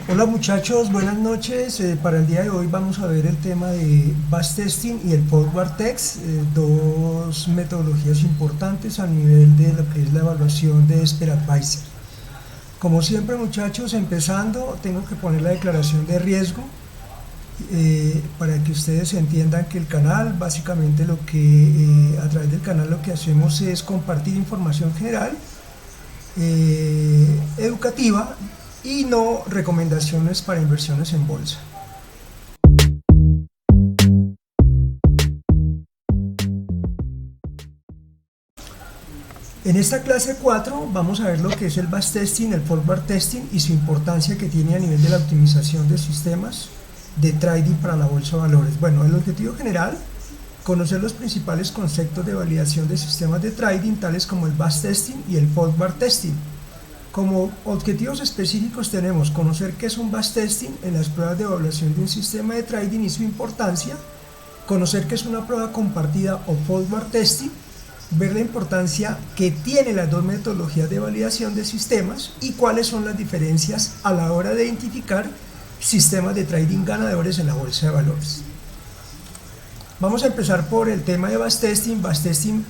Hola muchachos, buenas noches. Para el día de hoy vamos a ver el tema de batch testing y el forward test, dos metodologías importantes a nivel de lo que es la evaluación de SpEradvisor. Como siempre muchachos, empezando, tengo que poner la declaración de riesgo para que ustedes entiendan que el canal, básicamente a través del canal lo que hacemos es compartir información general, educativa, y no recomendaciones para inversiones en bolsa. En esta clase 4 vamos a ver lo que es el batch testing, el forward testing y su importancia que tiene a nivel de la optimización de sistemas de trading para la bolsa de valores. Bueno, el objetivo general, conocer los principales conceptos de validación de sistemas de trading, tales como el batch testing y el forward testing. Como objetivos específicos tenemos conocer qué es un batch testing en las pruebas de evaluación de un sistema de trading y su importancia, conocer qué es una prueba compartida o forward testing, ver la importancia que tienen las dos metodologías de validación de sistemas y cuáles son las diferencias a la hora de identificar sistemas de trading ganadores en la bolsa de valores. Vamos a empezar por el tema de batch testing. Batch testing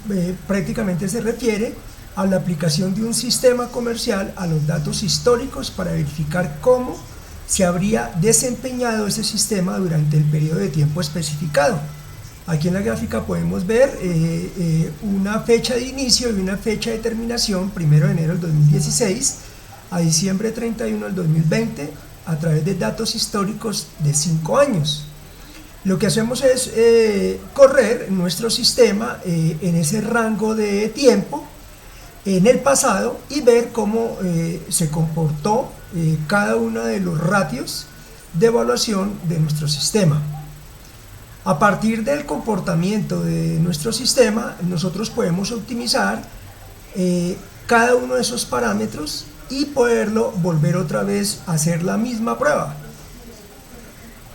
prácticamente se refiere a la aplicación de un sistema comercial a los datos históricos para verificar cómo se habría desempeñado ese sistema durante el periodo de tiempo especificado. Aquí en la gráfica podemos ver una fecha de inicio y una fecha de terminación, 1 de enero del 2016 a diciembre 31 del 2020, a través de datos históricos de 5 años. Lo que hacemos es correr nuestro sistema en ese rango de tiempo en el pasado y ver cómo se comportó cada uno de los ratios de evaluación de nuestro sistema. A partir del comportamiento de nuestro sistema, nosotros podemos optimizar cada uno de esos parámetros y poderlo volver otra vez a hacer la misma prueba.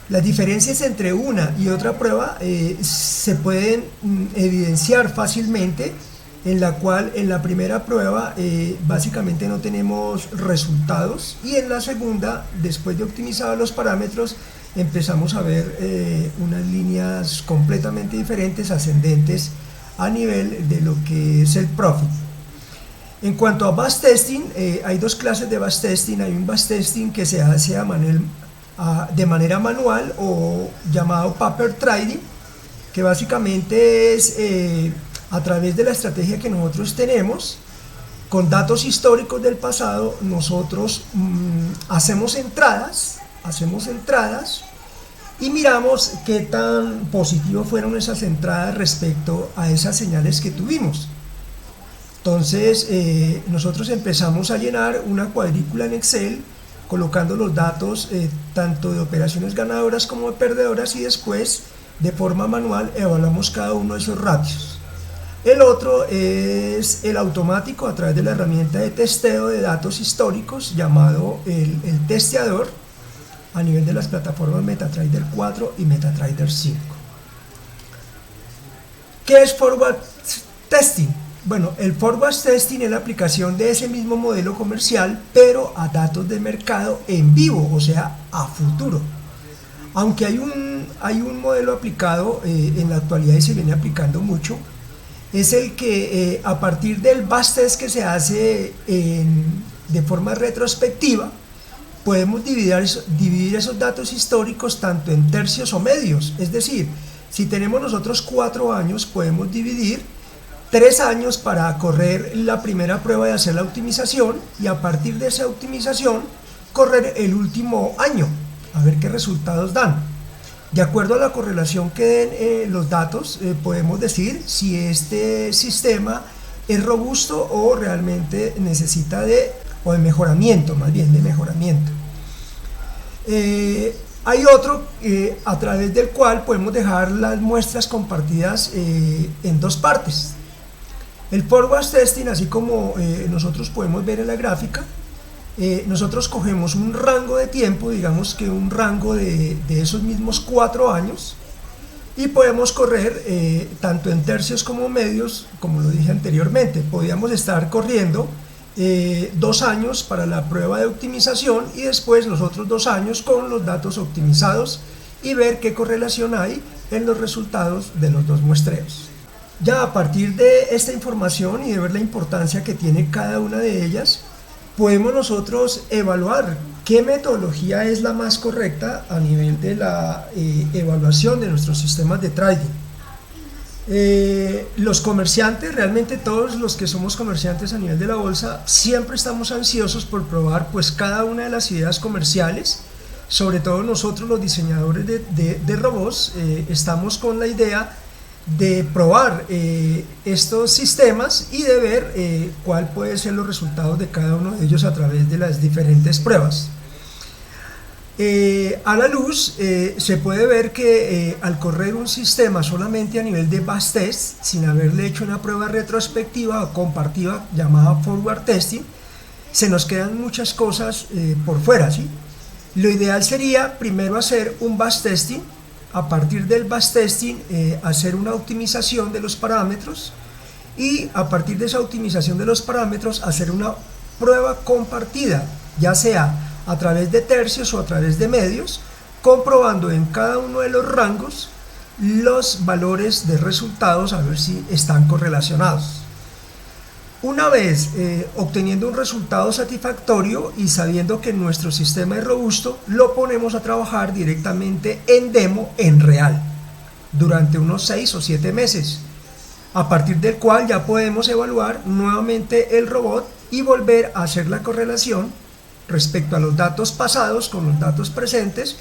Las diferencias entre una y otra prueba se pueden evidenciar fácilmente, en la cual en la primera prueba básicamente no tenemos resultados y en la segunda, después de optimizar los parámetros, empezamos a ver unas líneas completamente diferentes, ascendentes a nivel de lo que es el profit. En cuanto a batch testing, hay dos clases de batch testing. Hay un batch testing que se hace de manera manual o llamado paper trading, que básicamente es a través de la estrategia que nosotros tenemos, con datos históricos del pasado, nosotros hacemos entradas y miramos qué tan positivo fueron esas entradas respecto a esas señales que tuvimos. Entonces nosotros empezamos a llenar una cuadrícula en Excel, colocando los datos tanto de operaciones ganadoras como de perdedoras, y después de forma manual evaluamos cada uno de esos ratios. El otro es el automático a través de la herramienta de testeo de datos históricos llamado el testeador, a nivel de las plataformas MetaTrader 4 y MetaTrader 5. ¿Qué es forward testing? Bueno, el forward testing es la aplicación de ese mismo modelo comercial, pero a datos de mercado en vivo, o sea, a futuro. Aunque hay un modelo aplicado en la actualidad y se viene aplicando mucho, es el que a partir del batch test que se hace de forma retrospectiva, podemos dividir esos datos históricos tanto en tercios o medios. Es decir, si tenemos nosotros 4 años, podemos dividir 3 años para correr la primera prueba de hacer la optimización, y a partir de esa optimización correr el último año, a ver qué resultados dan. De acuerdo a la correlación que den los datos, podemos decir si este sistema es robusto o realmente necesita de mejoramiento, más bien de mejoramiento. Hay otro a través del cual podemos dejar las muestras compartidas en dos partes. El forward testing, así como nosotros podemos ver en la gráfica, nosotros cogemos un rango de tiempo, digamos que un rango de esos mismos 4 años, y podemos correr tanto en tercios como medios, como lo dije anteriormente. Podríamos estar corriendo 2 años para la prueba de optimización y después los otros 2 años con los datos optimizados y ver qué correlación hay en los resultados de los dos muestreos. Ya a partir de esta información y de ver la importancia que tiene cada una de ellas, podemos nosotros evaluar qué metodología es la más correcta a nivel de la evaluación de nuestros sistemas de trading. Los comerciantes, realmente todos los que somos comerciantes a nivel de la bolsa, siempre estamos ansiosos por probar pues cada una de las ideas comerciales. Sobre todo nosotros los diseñadores de robots estamos con la idea de probar estos sistemas y de ver cuál puede ser los resultados de cada uno de ellos a través de las diferentes pruebas. A la luz se puede ver que al correr un sistema solamente a nivel de bash test, sin haberle hecho una prueba retrospectiva o comparativa llamada forward testing, se nos quedan muchas cosas por fuera, ¿sí? Lo ideal sería primero hacer un bash testing, a partir del bash testing hacer una optimización de los parámetros y a partir de esa optimización de los parámetros hacer una prueba compartida, ya sea a través de tercios o a través de medios, comprobando en cada uno de los rangos los valores de resultados a ver si están correlacionados. Una vez obteniendo un resultado satisfactorio y sabiendo que nuestro sistema es robusto, lo ponemos a trabajar directamente en demo en real durante unos 6 o 7 meses, a partir del cual ya podemos evaluar nuevamente el robot y volver a hacer la correlación respecto a los datos pasados con los datos presentes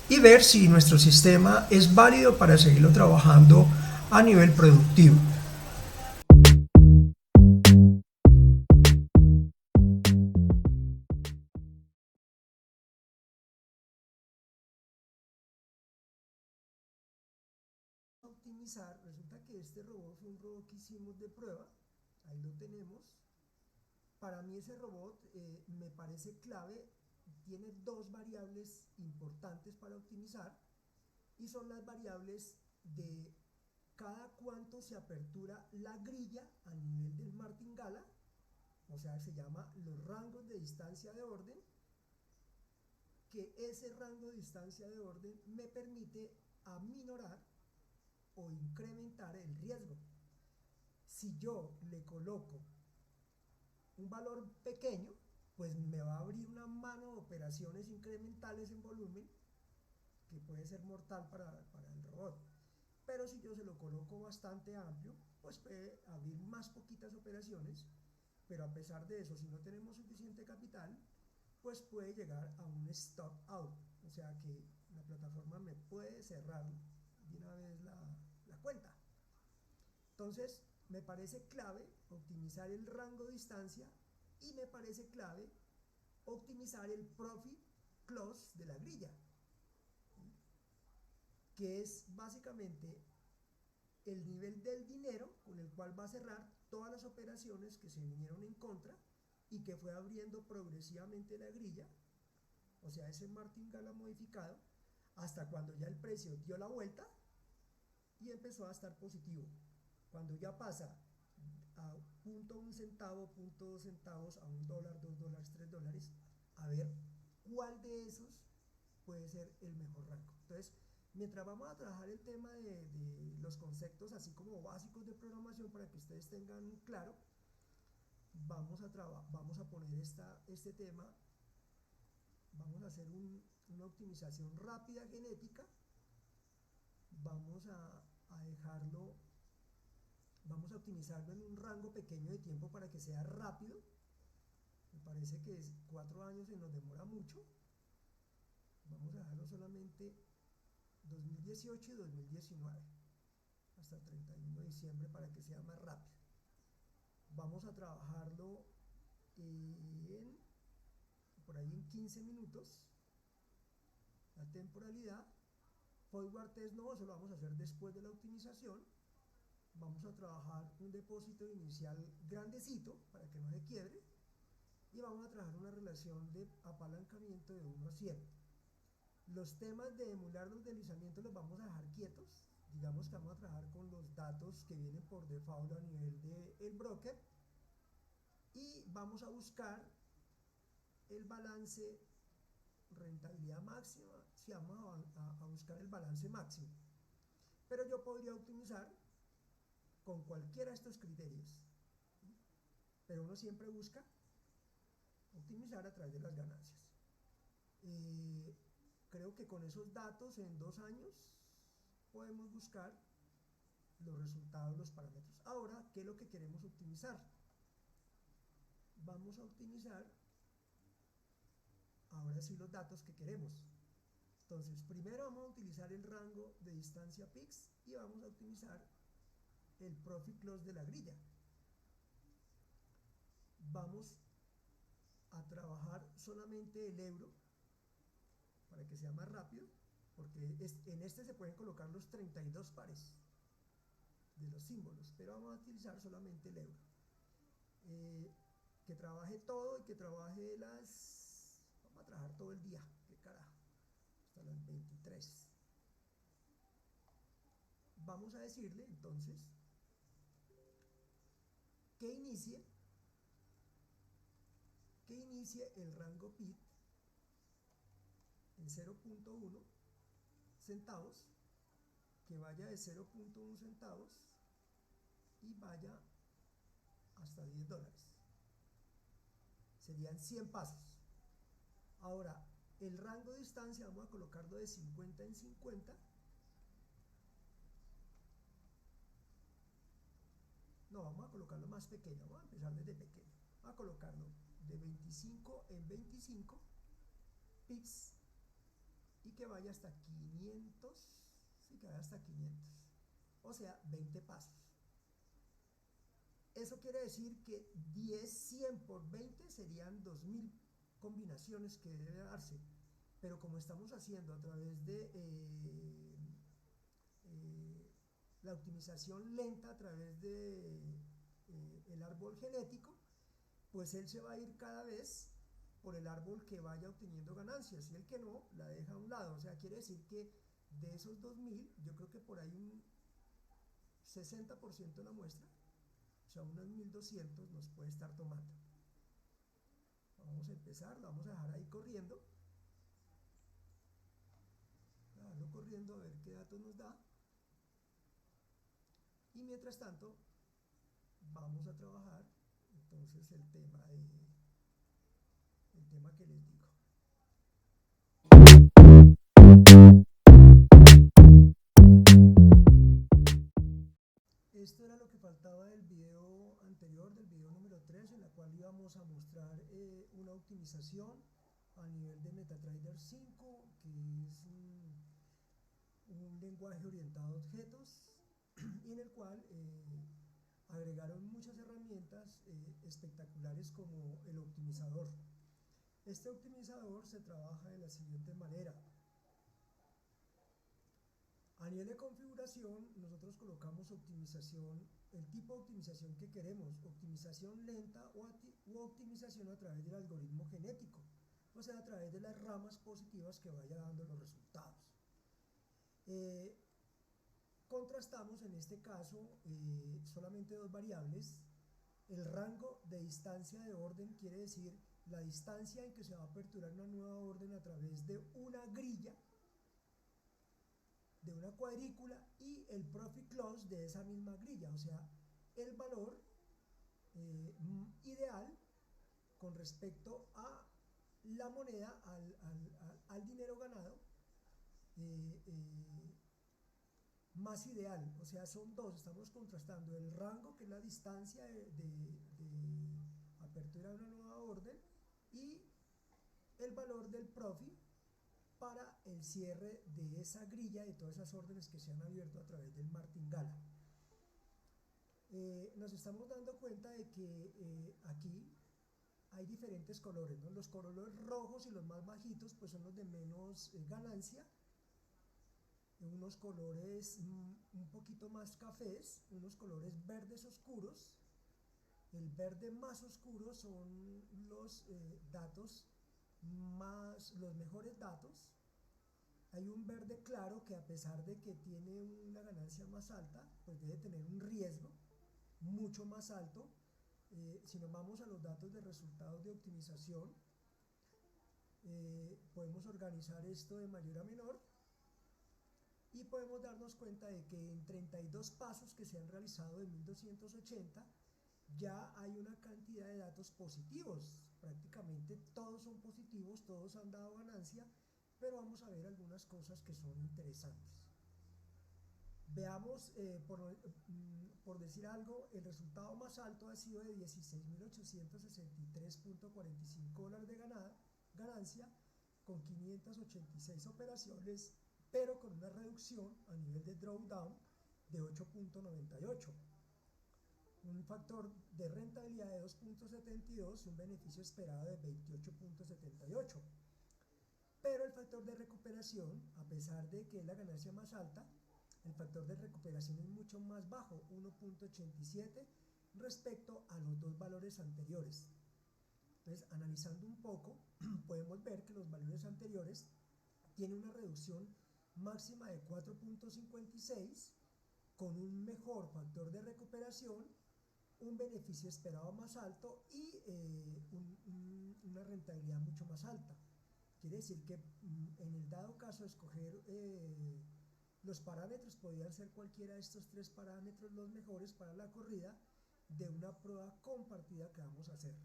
y ver si nuestro sistema es válido para seguirlo trabajando a nivel productivo. Optimizar, resulta que este robot fue un robot que hicimos de prueba, ahí lo tenemos. Para mí ese robot me parece clave, tiene dos variables importantes para optimizar y son las variables de cada cuánto se apertura la grilla a nivel del martingala, o sea, se llama los rangos de distancia de orden, que ese rango de distancia de orden me permite aminorar o incrementar el riesgo. Si yo le coloco un valor pequeño, pues me va a abrir una mano de operaciones incrementales en volumen que puede ser mortal para el robot. Pero si yo se lo coloco bastante amplio, pues puede abrir más poquitas operaciones, pero a pesar de eso, si no tenemos suficiente capital, pues puede llegar a un stop out, o sea que la plataforma me puede cerrar de una vez la cuenta. Entonces, me parece clave optimizar el rango de distancia y me parece clave optimizar el profit close de la grilla, que es básicamente el nivel del dinero con el cual va a cerrar todas las operaciones que se vinieron en contra y que fue abriendo progresivamente la grilla, o sea, ese martingala modificado, hasta cuando ya el precio dio la vuelta y empezó a estar positivo. Cuando ya pasa a .1 centavo, .2 centavos, a $1, $2, $3, a ver cuál de esos puede ser el mejor rango. Entonces, mientras vamos a trabajar el tema de los conceptos así como básicos de programación para que ustedes tengan claro, vamos a poner este tema, vamos a hacer una optimización rápida genética, vamos a dejarlo, vamos a optimizarlo en un rango pequeño de tiempo para que sea rápido. Me parece que 4 años se nos demora mucho. Vamos a dejarlo solamente 2018 y 2019 hasta el 31 de diciembre para que sea más rápido. Vamos a trabajarlo por ahí en 15 minutos. La temporalidad. Forward test no, eso lo vamos a hacer después de la optimización. Vamos a trabajar un depósito inicial grandecito para que no se quiebre. Y vamos a trabajar una relación de apalancamiento de 1 a 100. Los temas de emular los deslizamientos los vamos a dejar quietos. Digamos que vamos a trabajar con los datos que vienen por default a nivel del broker. y vamos a buscar el balance rentabilidad máxima, si vamos a buscar el balance máximo. Pero yo podría optimizar con cualquiera de estos criterios, pero uno siempre busca optimizar a través de las ganancias. Creo que con esos datos en 2 años podemos buscar los resultados, los parámetros. Ahora, ¿qué es lo que queremos optimizar? Vamos a optimizar ahora sí los datos que queremos. Entonces, primero vamos a utilizar el rango de distancia PIX y vamos a optimizar el profit loss de la grilla. Vamos a trabajar solamente el euro para que sea más rápido, porque en este se pueden colocar los 32 pares de los símbolos, pero vamos a utilizar solamente el euro. Que trabaje todo y que trabaje vamos a trabajar todo el día, qué carajo, hasta las 23. Vamos a decirle entonces que inicie el rango PIT en 0.1 centavos, que vaya de 0.1 centavos y vaya hasta $10. Serían 100 pasos. Ahora, el rango de distancia vamos a colocarlo de 50 en 50. No, vamos a colocarlo más pequeño, vamos a empezar desde pequeño. Vamos a colocarlo de 25 en 25 pips y que vaya hasta 500, sí, que vaya hasta 500, o sea, 20 pasos. Eso quiere decir que 100 por 20 serían 2000 combinaciones que debe darse, pero como estamos haciendo a través de la optimización lenta a través de el árbol genético, pues él se va a ir cada vez por el árbol que vaya obteniendo ganancias, y el que no, la deja a un lado. O sea, quiere decir que de esos 2000, yo creo que por ahí un 60% de la muestra, o sea, unos 1200 nos puede estar tomando. Vamos a empezar, lo vamos a dejar ahí corriendo, dejarlo corriendo a ver qué datos nos da, y mientras tanto vamos a trabajar entonces el tema que les digo. Esto era lo que faltaba del video anterior, del video número 3, en la cual íbamos a mostrar una optimización a nivel de MetaTrader 5, que es un lenguaje orientado a objetos, y en el cual agregaron muchas herramientas espectaculares como el optimizador. Este optimizador se trabaja de la siguiente manera. A nivel de configuración, nosotros colocamos optimización, el tipo de optimización que queremos, optimización lenta o optimización a través del algoritmo genético, o sea, a través de las ramas positivas que vaya dando los resultados. Contrastamos en este caso solamente dos variables. El rango de distancia de orden quiere decir la distancia en que se va a aperturar una nueva orden a través de una grilla, de una cuadrícula, y el profit loss de esa misma grilla, o sea, el valor ideal con respecto a la moneda, al dinero ganado más ideal. O sea, son dos, estamos contrastando el rango, que es la distancia de apertura de una nueva orden, y el valor del profit para el cierre de esa grilla, de todas esas órdenes que se han abierto a través del martingala. Nos estamos dando cuenta de que aquí hay diferentes colores, ¿no? Los colores rojos y los más bajitos pues son los de menos ganancia, unos colores un poquito más cafés, unos colores verdes oscuros. El verde más oscuro son los datos los mejores datos. Hay un verde claro que, a pesar de que tiene una ganancia más alta, pues debe tener un riesgo mucho más alto si nos vamos a los datos de resultados de optimización, podemos organizar esto de mayor a menor y podemos darnos cuenta de que en 32 pasos que se han realizado de 1280 ya hay una cantidad de datos positivos, prácticamente todos son positivos, todos han dado ganancia, pero vamos a ver algunas cosas que son interesantes. Veamos, por decir algo, el resultado más alto ha sido de $16.863.45 de ganancia, con 586 operaciones, pero con una reducción a nivel de drawdown de 8.98. Un factor de rentabilidad de 2.72 y un beneficio esperado de 28.78. Pero el factor de recuperación, a pesar de que es la ganancia más alta, el factor de recuperación es mucho más bajo, 1.87, respecto a los dos valores anteriores. Entonces, analizando un poco, podemos ver que los valores anteriores tienen una reducción máxima de 4.56, con un mejor factor de recuperación, un beneficio esperado más alto y una rentabilidad mucho más alta. Quiere decir que en el dado caso de escoger los parámetros, podrían ser cualquiera de estos tres parámetros los mejores para la corrida de una prueba compartida que vamos a hacer.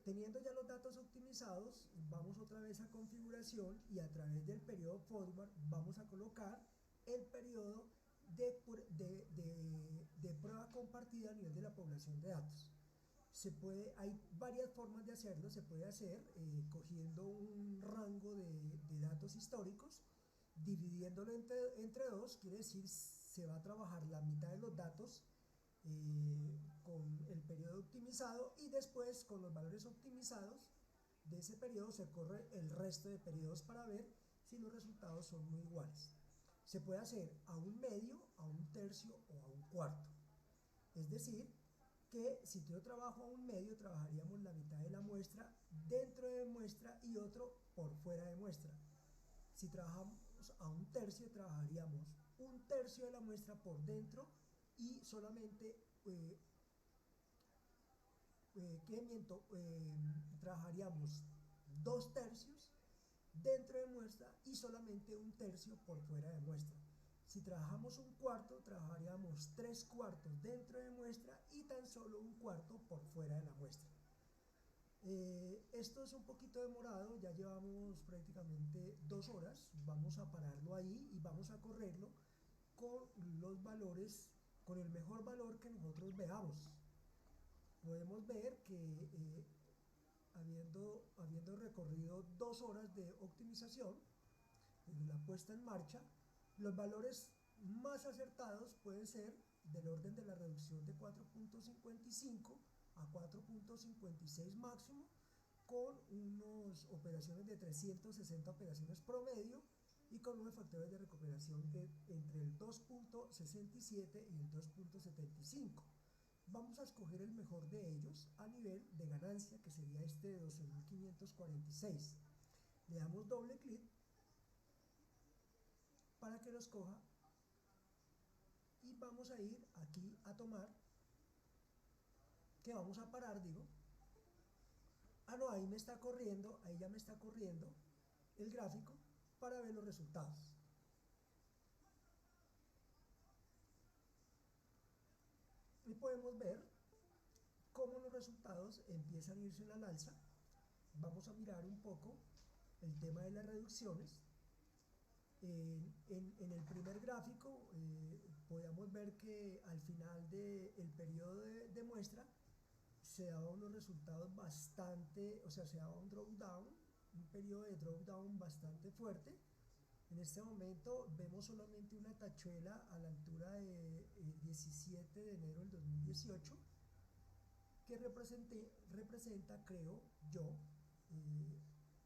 Teniendo ya los datos optimizados, vamos otra vez a configuración y a través del periodo forward vamos a colocar el periodo de prueba compartida a nivel de la población de datos. Hay varias formas de hacerlo. Se puede hacer cogiendo un rango de datos históricos, dividiéndolo entre dos, quiere decir se va a trabajar la mitad de los datos con el periodo optimizado y después con los valores optimizados de ese periodo se corre el resto de periodos para ver si los resultados son muy iguales. Se puede hacer a un medio, a un tercio o a un cuarto. Es decir, que si yo trabajo a un medio, trabajaríamos la mitad de la muestra dentro de muestra y otro por fuera de muestra. Si trabajamos a un tercio, trabajaríamos un tercio de la muestra por dentro y solamente trabajaríamos 2 tercios dentro de muestra y solamente un tercio por fuera de muestra. Si trabajamos un cuarto, trabajaríamos 3 cuartos dentro de muestra y tan solo un cuarto por fuera de la muestra. Esto es un poquito demorado, ya llevamos prácticamente 2 horas, vamos a pararlo ahí y vamos a correrlo con los valores, con el mejor valor que nosotros veamos. Podemos ver que habiendo recorrido 2 horas de optimización, en la puesta en marcha, los valores más acertados pueden ser del orden de la reducción de 4.55 a 4.56 máximo, con unas operaciones de 360 operaciones promedio y con unos factores de recuperación de entre el 2.67 y el 2.75. Vamos a escoger el mejor de ellos a nivel de ganancia, que sería este de 12.546. Le damos doble clic para que lo escoja y vamos a ir aquí a tomar, que vamos a parar, digo. No, ahí me está corriendo, ahí ya me está corriendo el gráfico para ver los resultados. Y podemos ver cómo los resultados empiezan a irse en la alza. Vamos a mirar un poco el tema de las reducciones. En el primer gráfico podíamos ver que al final del periodo de muestra se daban unos resultados bastante, o sea, se daba un drawdown, un periodo de drawdown bastante fuerte. En este momento vemos solamente una tachuela a la altura del 17 de enero del 2018 que representa, creo yo,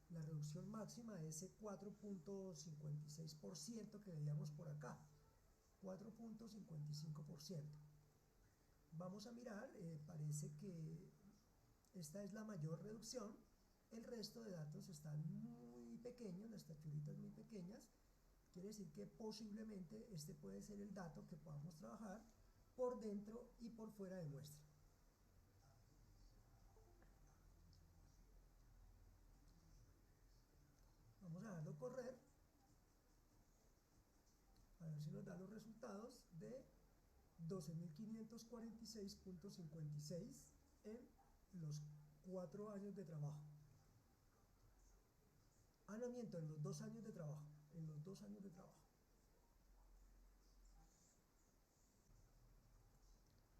la reducción máxima de ese 4.56% que veíamos por acá, 4.55%. Vamos a mirar, parece que esta es la mayor reducción, el resto de datos están muy pequeños, las tachuelitas muy pequeñas, quiere decir que posiblemente este puede ser el dato que podamos trabajar por dentro y por fuera de muestra. correr, a ver si nos da los resultados de 12.546.56 en los 4 años de trabajo. Ah, no miento, en los 2 años de trabajo. En los 2 años de trabajo.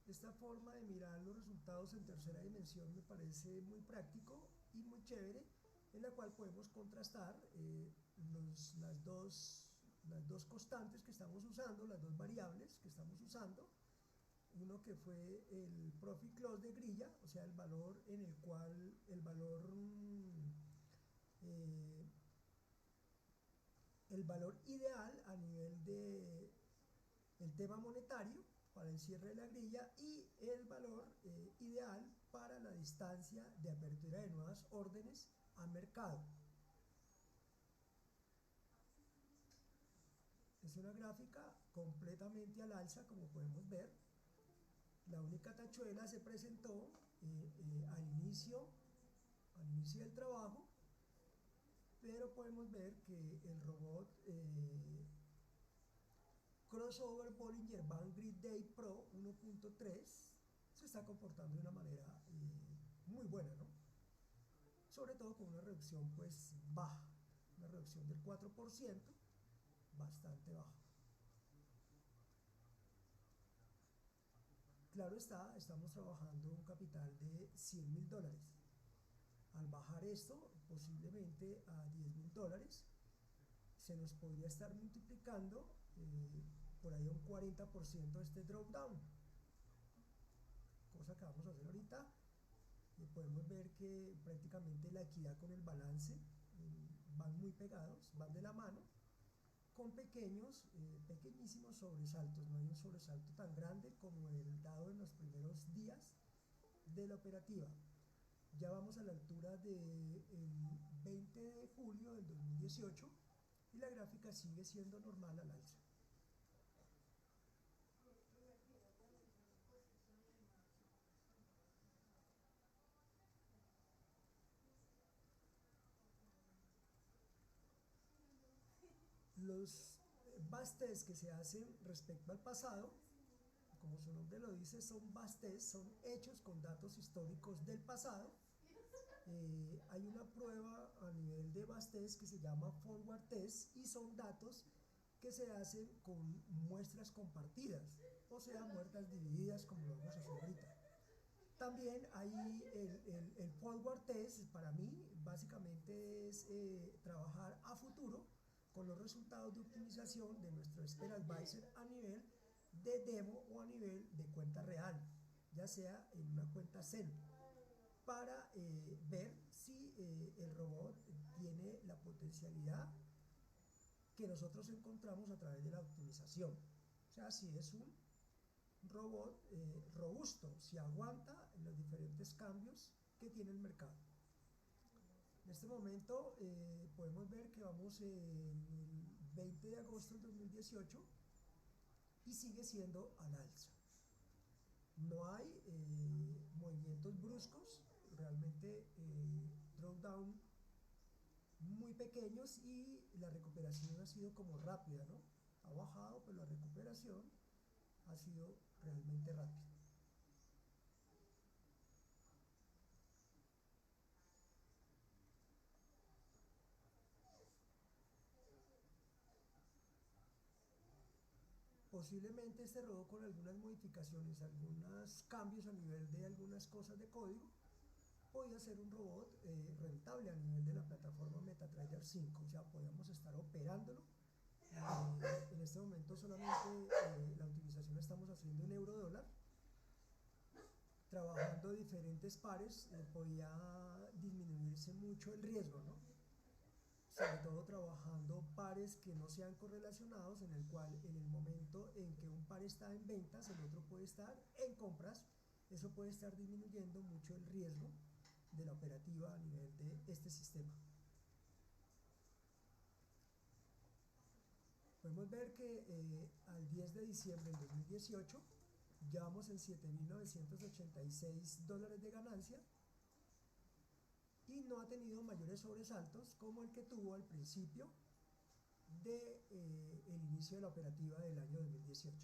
Esta forma de mirar los resultados en tercera dimensión me parece muy práctico y muy chévere, en la cual podemos contrastar las dos constantes que estamos usando, las dos variables que estamos usando. Uno que fue el profit loss de grilla, o sea, el valor en el cual el valor ideal a nivel de el tema monetario para el cierre de la grilla, y el valor ideal para la distancia de apertura de nuevas órdenes a mercado. Es una gráfica completamente al alza, como podemos ver. La única tachuela se presentó al inicio del trabajo, pero podemos ver que el robot Crossover Bollinger Band Grid Day Pro 1.3 se está comportando de una manera muy buena, ¿no? Sobre todo con una reducción pues baja, una reducción del 4%, bastante baja. Claro está, estamos trabajando un capital de $100.000. Al bajar esto posiblemente a $10.000, se nos podría estar multiplicando por ahí un 40% este drawdown, cosa que vamos a hacer ahorita. Podemos ver que prácticamente la equidad con el balance van muy pegados, van de la mano, con pequeñísimos sobresaltos. No hay un sobresalto tan grande como el dado en los primeros días de la operativa. Ya vamos a la altura del 20 de julio del 2018 y la gráfica sigue siendo normal al alza. Los bastes que se hacen respecto al pasado, como su nombre lo dice, son bastes, son hechos con datos históricos del pasado. Hay una prueba a nivel de bastes que se llama forward test, y son datos que se hacen con muestras compartidas, o sea, muestras divididas, como lo vamos a hacer ahorita. También hay el forward test. Para mí básicamente es trabajar a futuro con los resultados de optimización de nuestro Expert Advisor a nivel de demo o a nivel de cuenta real, ya sea en una cuenta Zen, para ver si el robot tiene la potencialidad que nosotros encontramos a través de la optimización. O sea, si es un robot robusto, si aguanta los diferentes cambios que tiene el mercado. En este momento podemos ver que vamos en el 20 de agosto del 2018 y sigue siendo al alza. No hay movimientos bruscos, realmente drawdown muy pequeños, y la recuperación ha sido como rápida, ¿no? Ha bajado, pero la recuperación ha sido realmente rápida. Posiblemente este robot, con algunas modificaciones, algunos cambios a nivel de algunas cosas de código, podía ser un robot rentable a nivel de la plataforma MetaTrader 5. O sea, podíamos estar operándolo. En este momento solamente la utilización la estamos haciendo en euro-dólar. Trabajando diferentes pares podía disminuirse mucho el riesgo, ¿no? Sobre todo trabajando pares que no sean correlacionados, en el cual en el momento en que un par está en ventas, el otro puede estar en compras. Eso puede estar disminuyendo mucho el riesgo de la operativa a nivel de este sistema. Podemos ver que al 10 de diciembre del 2018 ya vamos en $7.986 de ganancia, y no ha tenido mayores sobresaltos como el que tuvo al principio de el inicio de la operativa del año 2018.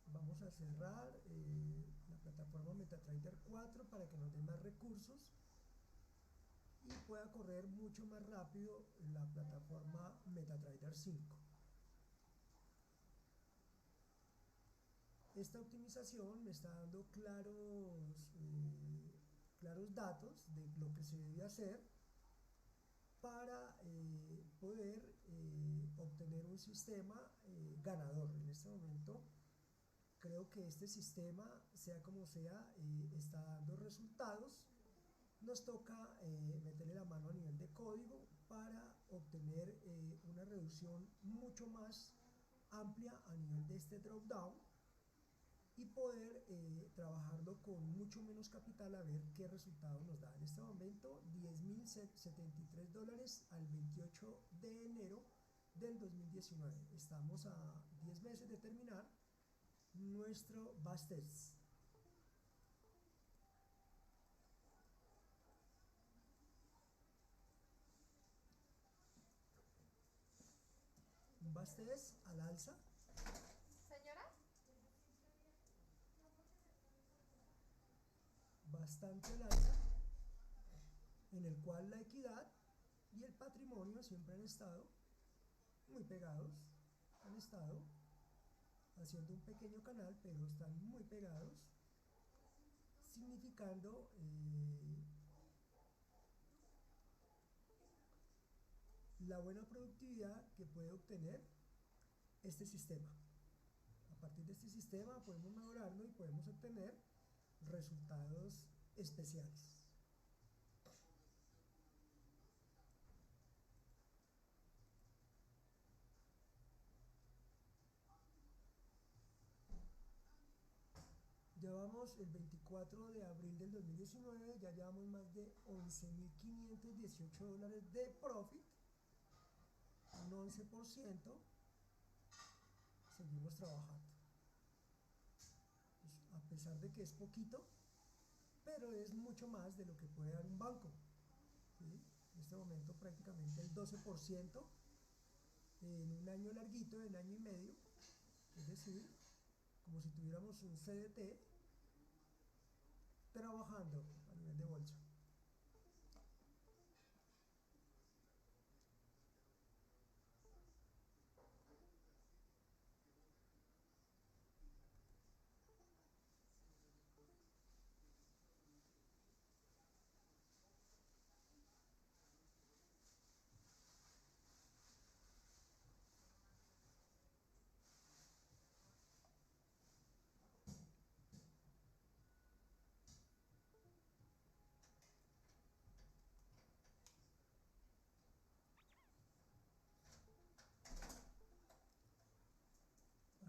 Vamos a cerrar la plataforma MetaTrader 4 para que nos dé más recursos y pueda correr mucho más rápido la plataforma MetaTrader 5. Esta optimización me está dando claros datos de lo que se debe hacer para poder obtener un sistema ganador. En este momento creo que este sistema, sea como sea, está dando resultados. Nos toca meterle la mano a nivel de código para obtener una reducción mucho más amplia a nivel de este drop down y poder trabajarlo con mucho menos capital a ver qué resultado nos da. En este momento $10.073 al 28 de enero del 2019. Estamos a 10 meses de terminar nuestro base test. Un base test al alza. Señora. Bastante al alza, en el cual la equidad y el patrimonio siempre han estado muy pegados, han estado haciendo un pequeño canal, pero están muy pegados, significando la buena productividad que puede obtener este sistema. A partir de este sistema podemos mejorarlo y podemos obtener resultados especiales. Llevamos el 24 de abril del 2019, ya llevamos más de $11.518 de profit, un 11%, seguimos trabajando. Pues, a pesar de que es poquito, pero es mucho más de lo que puede dar un banco, ¿sí? En este momento prácticamente el 12% en un año larguito, en año y medio, es decir, como si tuviéramos un CDT trabajando a nivel de bolsa.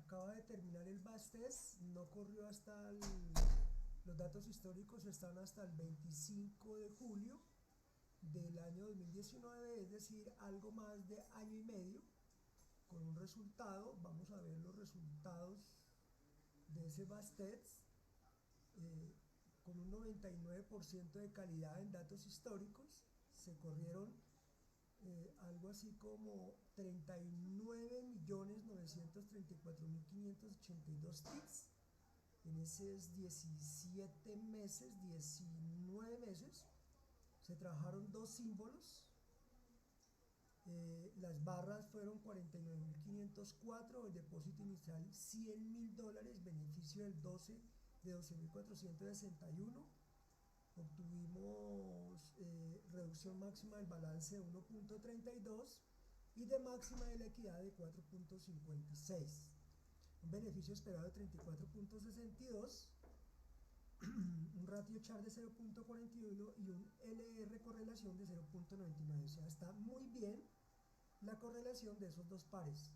Acaba de terminar el base test, no corrió hasta los datos históricos están hasta el 25 de julio del año 2019, es decir, algo más de año y medio, con un resultado. Vamos a ver los resultados de ese base test, con un 99% de calidad en datos históricos. Se corrieron algo así como 39.934.582 ticks en esos 17 meses, 19 meses. Se trabajaron dos símbolos. Las barras fueron 49.504, el depósito inicial $100.000, beneficio del 12.461. Obtuvimos reducción máxima del balance de 1.32 y de máxima de la equidad de 4.56. Un beneficio esperado de 34.62, un ratio char de 0.41 y un LR correlación de 0.99. O sea, está muy bien la correlación de esos dos pares.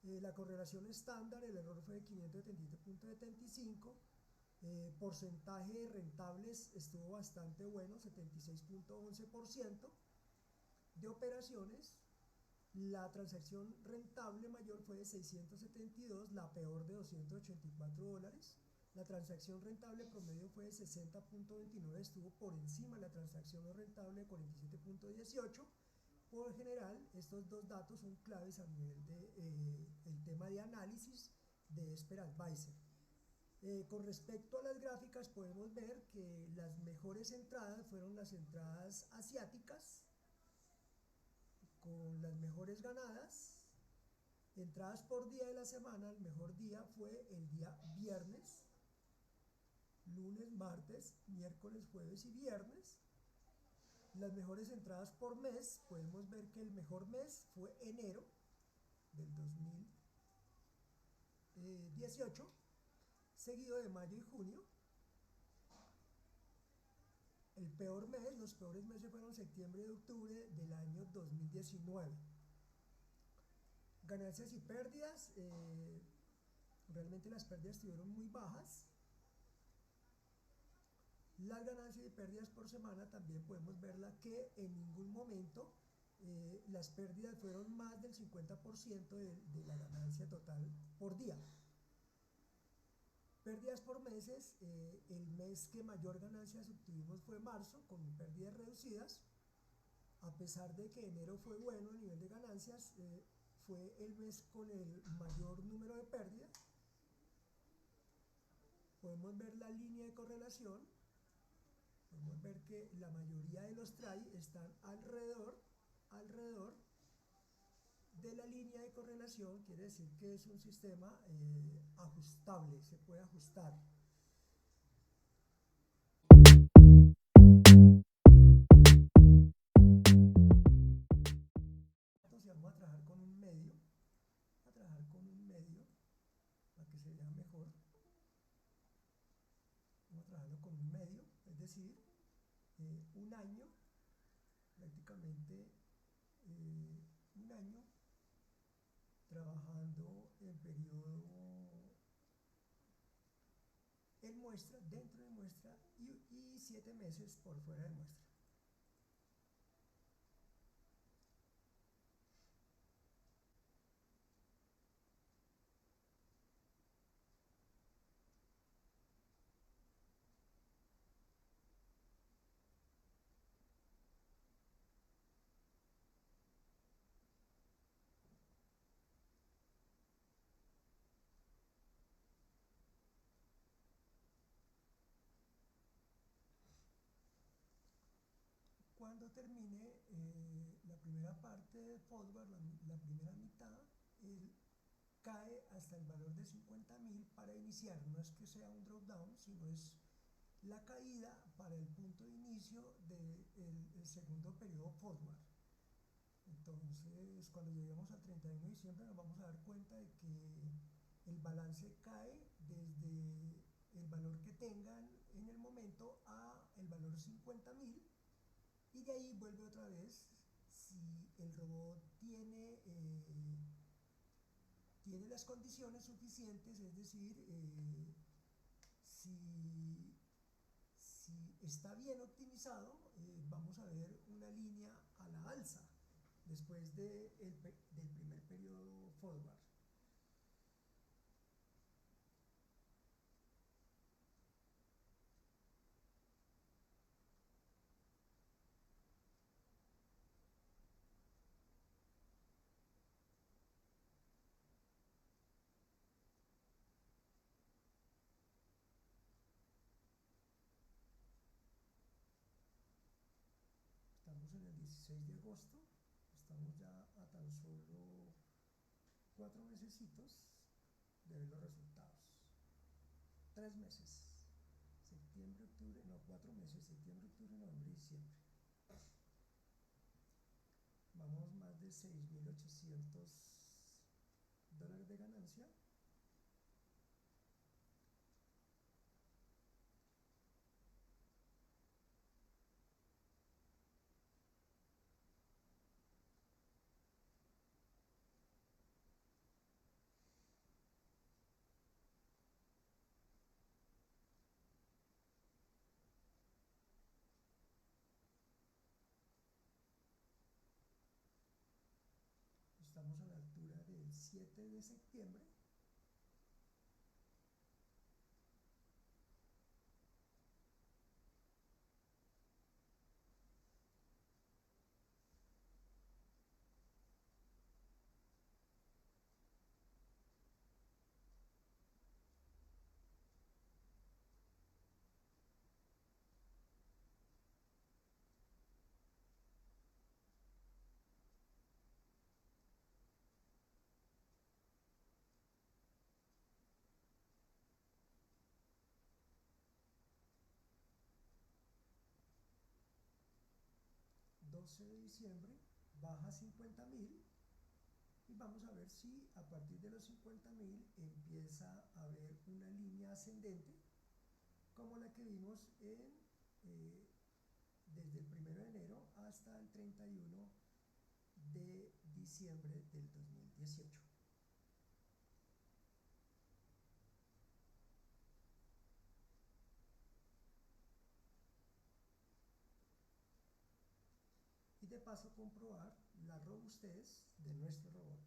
La correlación estándar, el error fue de 577.75. Porcentaje de rentables estuvo bastante bueno, 76.11%. De operaciones, La transacción rentable mayor fue de 672, la peor de $284. La transacción rentable promedio fue de 60.29, estuvo por encima de la transacción no rentable de 47.18. Por general, estos dos datos son claves a nivel de el tema de análisis de Esper Advisor. Con respecto a las gráficas, podemos ver que las mejores entradas fueron las entradas asiáticas, con las mejores ganadas. Entradas por día de la semana, el mejor día fue el día viernes, lunes, martes, miércoles, jueves y viernes. Las mejores entradas por mes, podemos ver que el mejor mes fue enero del 2018, seguido de mayo y junio. El peor mes, los peores meses fueron septiembre y octubre del año 2019. Ganancias y pérdidas, realmente las pérdidas estuvieron muy bajas. Las ganancias y pérdidas por semana también podemos verla que en ningún momento las pérdidas fueron más del 50% de la ganancia total por día. Pérdidas por meses, el mes que mayor ganancias obtuvimos fue marzo, con pérdidas reducidas. A pesar de que enero fue bueno a nivel de ganancias, fue el mes con el mayor número de pérdidas. Podemos ver la línea de correlación. Podemos ver que la mayoría de los TRAI están alrededor de la línea de correlación. Quiere decir que es un sistema ajustable, se puede ajustar. Entonces vamos a trabajar con un medio, para que se vea mejor. Vamos a trabajarlo con un medio, es decir, un año, prácticamente un año trabajando en periodo, en muestra, dentro de muestra y 7 meses por fuera de muestra. Cuando termine la primera parte de forward, la primera mitad, él cae hasta el valor de 50.000 para iniciar. No es que sea un drop down, sino es la caída para el punto de inicio del segundo periodo forward. Entonces, cuando lleguemos al 31 de diciembre nos vamos a dar cuenta de que el balance cae desde el valor que tengan en el momento a el valor 50.000, y de ahí vuelve otra vez si el robot tiene las condiciones suficientes, es decir, si está bien optimizado, vamos a ver una línea a la alza después del primer periodo forward. Estamos en el 16 de agosto, estamos ya a tan solo 4 mesecitos de ver los resultados. 3 meses, septiembre, octubre, no, 4 meses, septiembre, octubre, noviembre y diciembre. Vamos más de $6.800 de ganancia. el 7 de septiembre. ...12 de diciembre baja 50.000 y vamos a ver si a partir de los 50.000 empieza a haber una línea ascendente como la que vimos desde el 1 de enero hasta el 31 de diciembre del 2018. Y de paso comprobar la robustez de nuestro robot.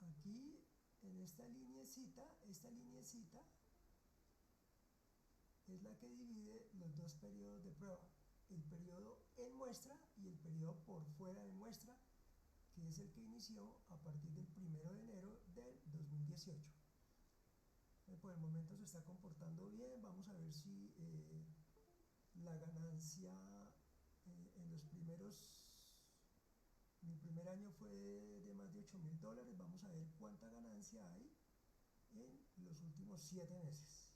Aquí en esta lineecita es la que divide los dos periodos de prueba, el periodo en muestra y el periodo por fuera de muestra, que es el que inició a partir del 1 de enero del 2018. Por el momento se está comportando bien. Vamos a ver si la ganancia en los primeros... Mi primer año fue de más de $8.000. Vamos a ver cuánta ganancia hay en los últimos 7 meses.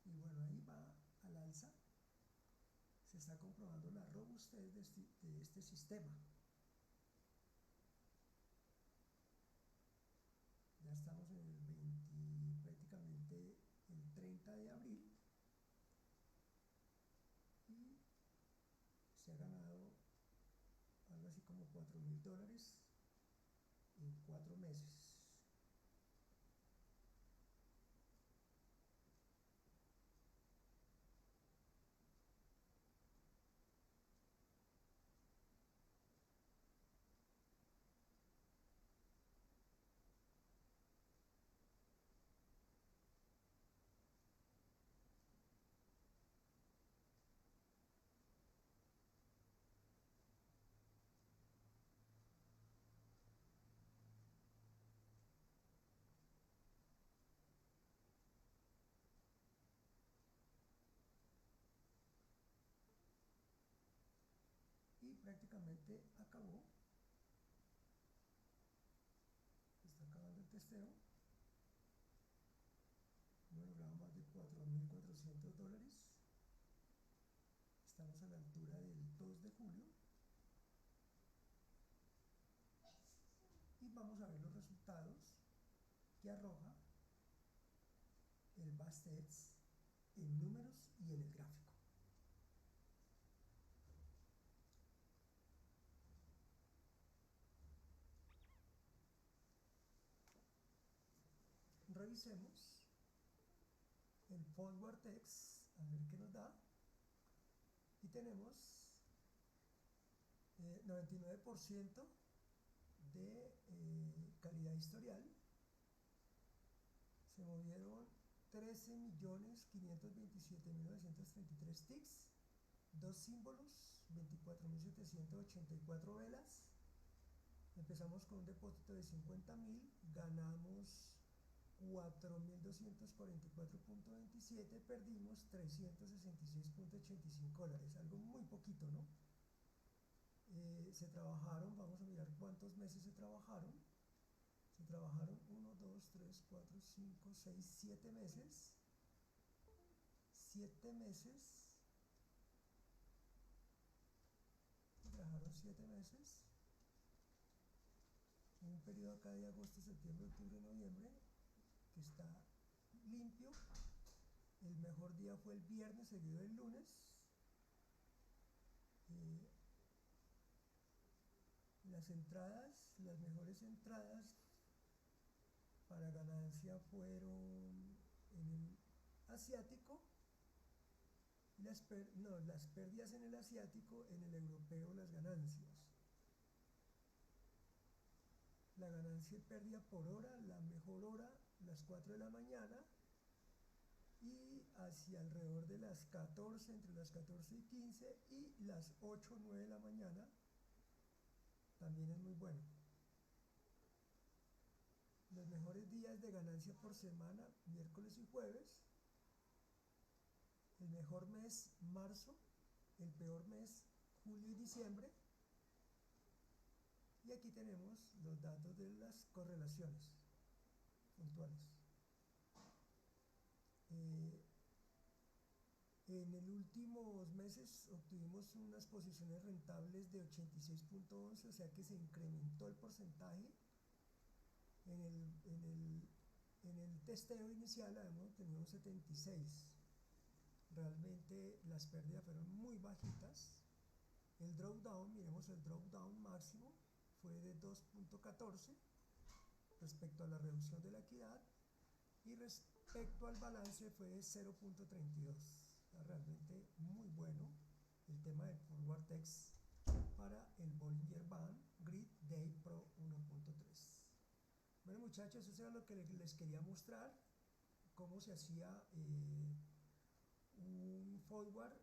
Y bueno, ahí va al alza. Se está comprobando la robustez de este sistema. Ya estamos en el 20, prácticamente el 30 de abril, y se ha ganado algo así como $4.000 en 4 meses. Y prácticamente acabó. Está acabando el testeo. Hemos logrado más de $4.400. Estamos a la altura del 2 de julio. Y vamos a ver los resultados que arroja el Bastex en números y en el gráfico. Revisemos el Forward Text, a ver qué nos da. Y tenemos 99% de calidad historial. Se movieron 13.527.933 ticks, 2 símbolos, 24.784 velas. Empezamos con un depósito de 50.000, ganamos 4.244.27, perdimos 366.85 dólares, algo muy poquito, ¿no? Se trabajaron, vamos a mirar cuántos meses se trabajaron. Se trabajaron 1, 2, 3, 4, 5, 6, 7 meses. 7 meses. Trabajaron 7 meses. Un periodo acá de agosto, septiembre, octubre, noviembre, que está limpio. El mejor día fue el viernes, seguido del lunes. Las entradas, las mejores entradas para ganancia fueron en el asiático, las pérdidas en el asiático, en el europeo las ganancias. La ganancia y pérdida por hora, la mejor hora, las 4 de la mañana, y hacia alrededor de las 14, entre las 14 y 15, y las 8 o 9 de la mañana, también es muy bueno. Los mejores días de ganancia por semana, miércoles y jueves. El mejor mes, marzo. El peor mes, julio y diciembre. Y aquí tenemos los datos de las correlaciones puntuales. En los últimos meses obtuvimos unas posiciones rentables de 86.11, o sea que se incrementó el porcentaje. En el testeo inicial habíamos tenido un 76. Realmente las pérdidas fueron muy bajitas. El drawdown, miremos el drawdown máximo, fue de 2.14 respecto a la reducción de la equidad, y respecto al balance fue de 0.32. Realmente muy bueno el tema del Forward Text para el Bollinger Band Grid Day Pro 1.3. Bueno, muchachos, eso era lo que les quería mostrar, cómo se hacía un forward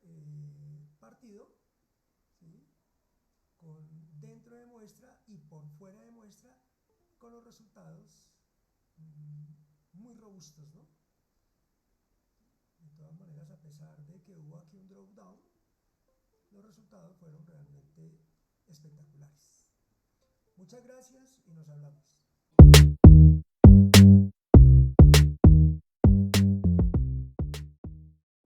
partido, ¿sí? Dentro de muestra y por fuera de muestra, con los resultados muy robustos, ¿no? De todas maneras, a pesar de que hubo aquí un drawdown, los resultados fueron realmente espectaculares. Muchas gracias y nos hablamos.